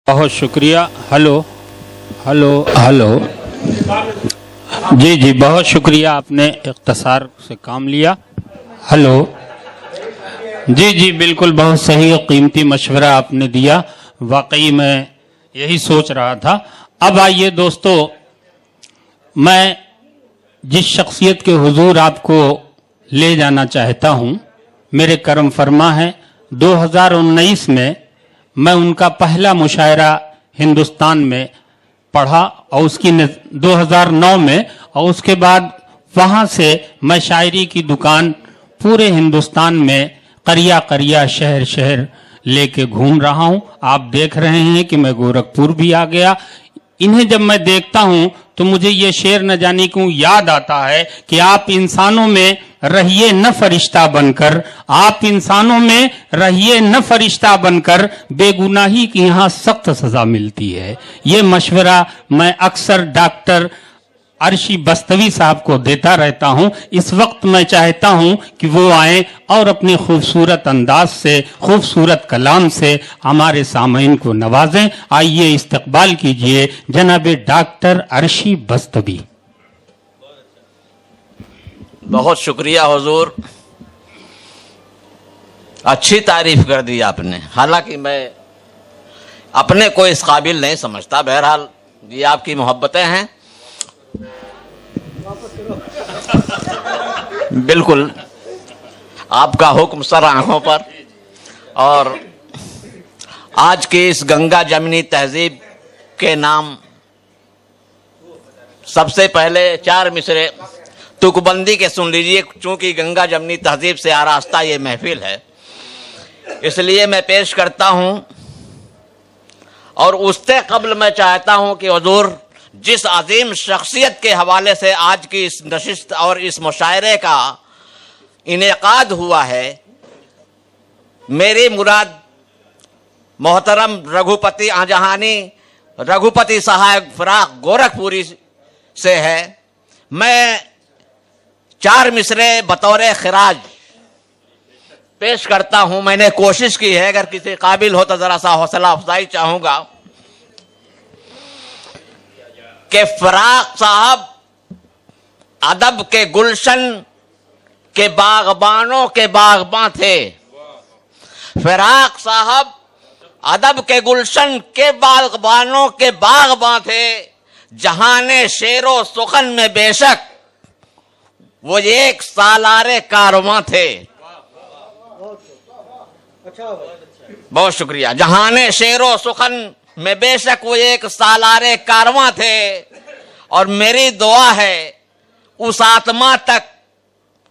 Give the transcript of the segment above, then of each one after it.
बहुत शुक्रिया। Hello hello hello. जी जी, बहुत शुक्रिया, आपने इख्तिसार से काम लिया। हेलो। जी जी, बिल्कुल बहुत सही और कीमती मशवरा आपने दिया। वाकई मैं यही सोच रहा था। अब आइए दोस्तों, मैं जिस शख्सियत के हुजूर आपको ले जाना चाहता हूं, मेरे करम फरमा है। 2019 में मैं उनका पहला मुशायरा हिंदुस्तान में पढ़ा और उसकी 2009 में, और उसके बाद वहाँ से मैं शायरी की दुकान पूरे हिंदुस्तान में करिया करिया शहर शहर लेके घूम रहा हूँ। आप देख रहे हैं कि मैं गोरखपुर भी आ गया। इन्हें जब मैं देखता हूं तो मुझे ये शेर न जाने क्यों याद आता है कि आप इंसानों में रहिए न फरिश्ता बनकर, आप इंसानों में रहिए न फरिश्ता बनकर, बेगुनाही की यहाँ सख्त सजा मिलती है। ये मशवरा मैं अक्सर डॉक्टर अर्शी बस्तवी साहब को देता रहता हूं। इस वक्त मैं चाहता हूं कि वो आए और अपने खूबसूरत अंदाज से, खूबसूरत कलाम से हमारे सामईन को नवाजें। आइए इस्तकबाल कीजिए जनाब डॉक्टर अर्शी बस्तवी। बहुत शुक्रिया हुजूर, अच्छी तारीफ कर दी आपने। हालांकि मैं अपने को इस काबिल नहीं समझता, बहरहाल ये आपकी मोहब्बतें हैं। बिल्कुल आपका हुक्म सर आंखों पर। और आज की इस गंगा जमनी तहजीब के नाम सबसे पहले 4 मिसरे तुकबंदी के सुन लीजिए, चूंकि गंगा जमनी तहजीब से आरास्ता ये महफिल है, इसलिए मैं पेश करता हूं। और उससे कबल मैं चाहता हूं कि हुजूर जिस अजीम शख्सियत के हवाले से आज की इस नशिस्त और इस मुशायरे का इनेकाद हुआ है, मेरी मुराद मोहतरम रघुपति आजहानी रघुपति साहब फराक गोरखपुरी से है। मैं 4 मिसरे बतौर खिराज पेश करता हूं। मैंने कोशिश की है, अगर किसी काबिल हो तो जरा सा हौसला अफजाई चाहूंगा कि फराक साहब अदब के गुलशन के बागबानों के बागबान थे। फराक साहब अदब के गुलशन के बागबानों के बागबान थे। जहाने शेरो सुखन में बेशक वो एक सालारे कारवां थे। बहुत शुक्रिया। जहाने शेरो सुखन में बेशक वो एक सालारे कारवां थे। और मेरी दुआ है उस आत्मा तक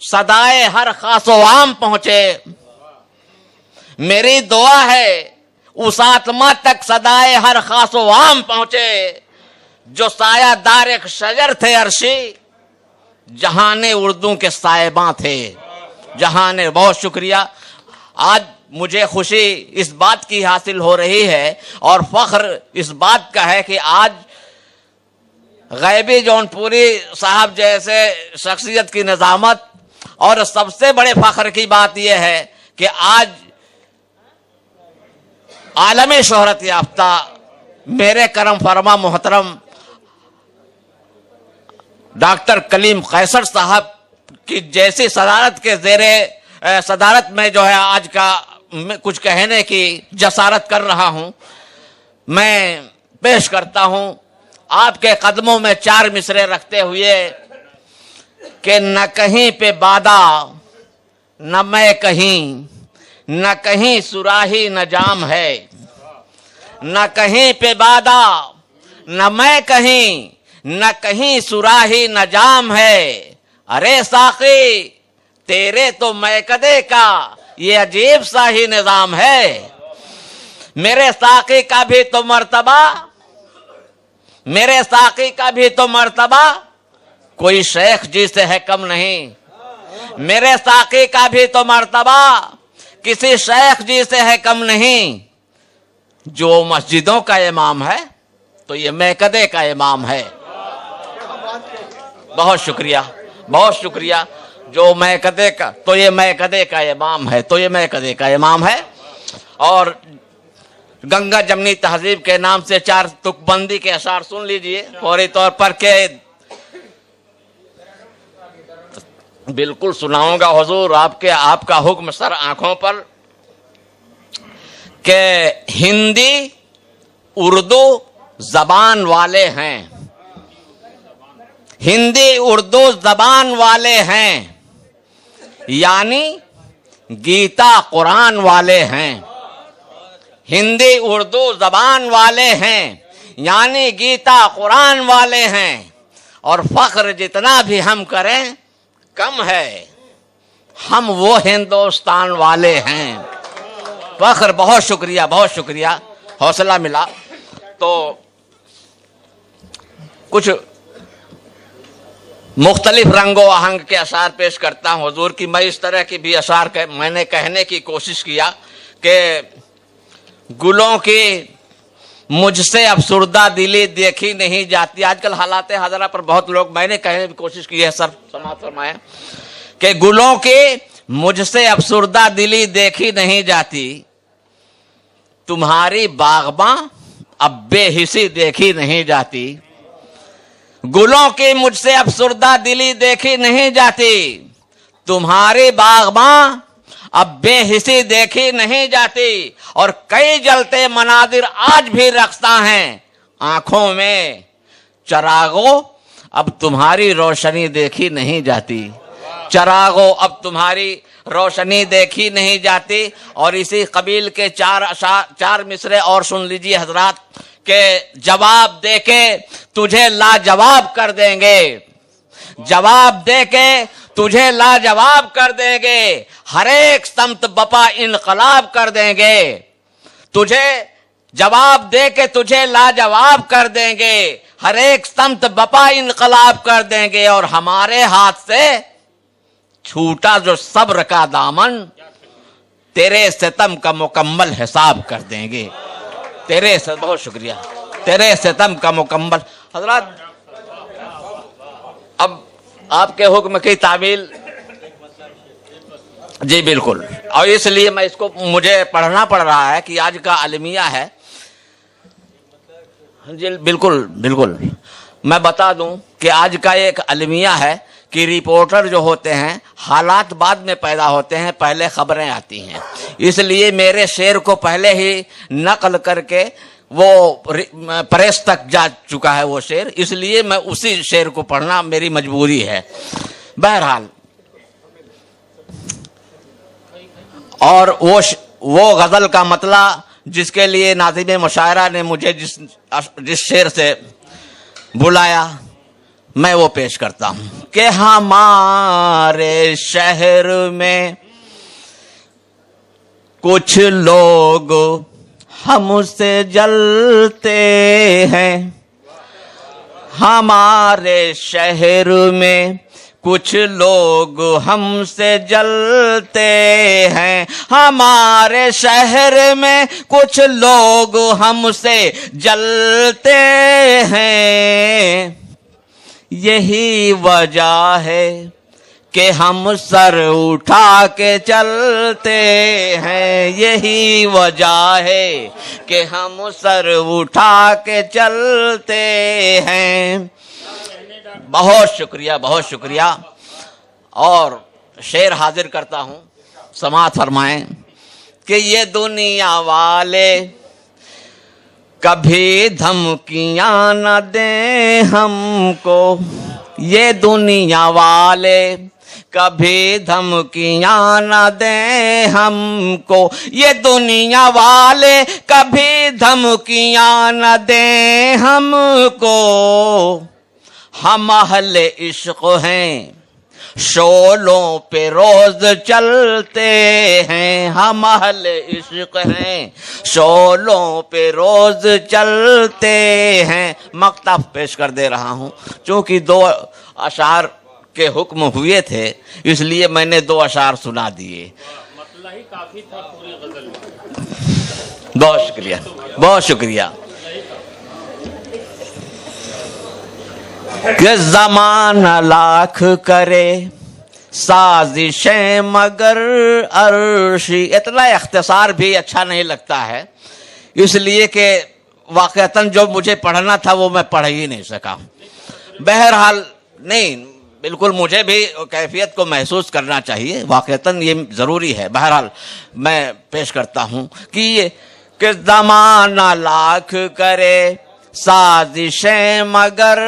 सदाए हर खासो आम पहुंचे। मेरी दुआ है उस आत्मा तक सदाए हर खासो आम पहुंचे, जो सायादार एक शजर थे अर्शी, जहाने उर्दू के साहिबां थे। जहाने, बहुत शुक्रिया। आज मुझे खुशी इस बात की हासिल हो रही है और फख्र इस बात का है कि आज गैबी जौनपुरी साहब जैसे शख्सियत की निजामत, और सबसे बड़े फख्र की बात यह है कि आज आलमी शोहरत याफ्ता मेरे करम फरमा मोहतरम डॉक्टर कलीम कैसर साहब की जैसी सदारत के जेरे सदारत में जो है आज का कुछ कहने की जसारत कर रहा हूं। मैं पेश करता हूं आपके कदमों में 4 मिसरे रखते हुए कि न कहीं पे बादा न मैं कहीं, न कहीं सुराही न जाम है। न कहीं पे बादा न मैं कहीं, न कहीं सुराही न जाम है। अरे साकी तेरे तो मैकदे का ये अजीब सा ही निजाम है। मेरे साकी का भी तो मर्तबा, मेरे साकी का भी तो मर्तबा कोई शेख जी से है कम नहीं। मेरे साकी का भी तो मर्तबा किसी शेख जी से है कम नहीं। जो मस्जिदों का इमाम है तो ये मैकदे का इमाम है। बहुत शुक्रिया, बहुत शुक्रिया। जो मैकदे का, तो ये मैकदे का इमाम है, तो ये मैकदे का इमाम है। और गंगा जमनी तहजीब के नाम से 4 तुकबंदी के अशार सुन लीजिए फौरी तौर पर के बिल्कुल सुनाऊंगा हुजूर, आपका हुक्म सर आंखों पर। के हिंदी उर्दू जबान वाले हैं, हिंदी उर्दू जबान वाले हैं, यानी गीता कुरान वाले हैं। हिंदी उर्दू जबान वाले हैं यानी गीता कुरान वाले हैं। और फख्र जितना भी हम करें कम है, हम वो हिंदुस्तान वाले हैं। फख्र, बहुत शुक्रिया, बहुत शुक्रिया, हौसला मिला। तो कुछ मुख्तलिफ रंगो आहंग के अशार पेश करता हूँ हुजूर की। मैं इस तरह की भी अशार मैंने कहने की कोशिश किया कि गुलों की मुझसे अफसुर्दा दिली देखी नहीं जाती। आजकल हालात हज़रा पर बहुत लोग, मैंने कहने की कोशिश की है सर, समाप्त फरमाया कि गुलों की मुझसे अफसुर्दा दिली देखी नहीं जाती, तुम्हारी बागबां अब बेहिसी देखी नहीं जाती। गुलों की मुझसे अफसुर्दा दिली देखी नहीं जाती, तुम्हारी बागबां अब बेहिसी देखी नहीं जाती। और कई जलते मनादिर आज भी रखता हैं आंखों में, चरागो अब तुम्हारी रोशनी देखी नहीं जाती। चरागो अब तुम्हारी रोशनी देखी नहीं जाती। और इसी कबील के 4 मिसरे और सुन लीजिए हजरात, के जवाब देके तुझे लाजवाब कर देंगे, जवाब देके तुझे लाजवाब कर देंगे, हर एक समत बपा इनकलाब कर देंगे। तुझे जवाब देके तुझे लाजवाब कर देंगे, हर एक समत बपा इनकलाब कर देंगे। और हमारे हाथ से छूटा जो सब्र का दामन, तेरे सितम का मुकम्मल हिसाब कर देंगे। तेरे से बहुत शुक्रिया, तेरे सितम का मुकम्मल। हजरत, अब आपके हुक्म की तामील, जी बिल्कुल, और इसलिए मैं इसको मुझे पढ़ना पड़ रहा है कि आज का अलमिया है। जी बिल्कुल बिल्कुल, मैं बता दूं कि आज का एक अलमिया है कि रिपोर्टर जो होते हैं हालात बाद में पैदा होते हैं, पहले खबरें आती हैं। इसलिए मेरे शेर को पहले ही नकल करके वो प्रेस तक जा चुका है वो शेर, इसलिए मैं उसी शेर को पढ़ना मेरी मजबूरी है। बहरहाल, और वो गजल का मतला जिसके लिए नाज़िम मुशायरा ने मुझे जिस शेर से बुलाया, मैं वो पेश करता हूं कि हमारे शहर में कुछ लोग हमसे जलते हैं, हमारे शहर में कुछ लोग हमसे जलते हैं, हमारे शहर में कुछ लोग हमसे जलते हैं। यही वजह है कि हम सर उठा के चलते हैं, यही वजह है कि हम सर उठा के चलते हैं। बहुत शुक्रिया, बहुत शुक्रिया। और शेर हाजिर करता हूं, समाअत फरमाएं कि ये दुनिया वाले कभी धमकियां न दें हमको, ये दुनिया वाले कभी धमकियां न दें हमको, ये दुनिया वाले कभी धमकियां न दें हमको। हम अहले इश्क हैं, शोलों पे रोज चलते हैं, हम अहले इश्क हैं, शोलों पे रोज चलते हैं। मक्तब पेश कर दे रहा हूं, चूंकि 2 अशार के हुक्म हुए थे इसलिए मैंने 2 अशार सुना दिए। मतला ही काफी था पूरी गजल में। बहुत शुक्रिया, बहुत शुक्रिया। कि ज़माना लाख करे साजिशें मगर अर्शी, इतना इख्तिसार भी अच्छा नहीं लगता है اس لیے کہ واقعتاً جو مجھے پڑھنا تھا وہ میں پڑھ ہی نہیں سکا. بہرحال نہیں، بالکل مجھے بھی کیفیت کو محسوس کرنا چاہیے، واقعتاً یہ ضروری ہے. بہرحال میں پیش کرتا ہوں کہ زمانہ لاکھ کرے سازشیں مگر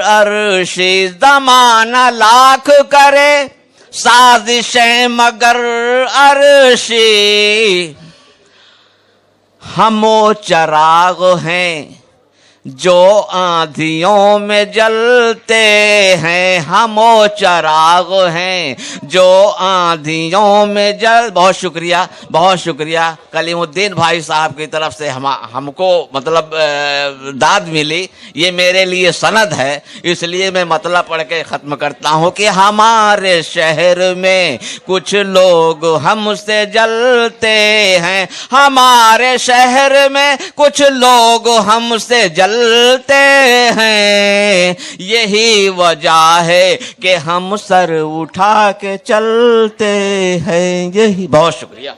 عرشی، زمانہ لاکھ کرے سازشیں مگر عرشی، ہم و چراغ ہیں جو آندھیوں میں جلتے ہیں، ہم و چراغ ہیں جو آندھیوں میں بہت شکریہ، بہت شکریہ. کلیم الدین بھائی صاحب کی طرف سے ہم کو مطلب داد ملی، یہ میرے لیے سند ہے، اس لیے میں مطلب پڑھ کے ختم کرتا ہوں کہ ہمارے شہر میں کچھ لوگ ہم سے جلتے ہیں، ہمارے شہر میں کچھ لوگ ہم سے جلتے ہیں، یہی وجہ ہے کہ ہم سر اٹھا کے چلتے ہیں. یہی. بہت شکریہ.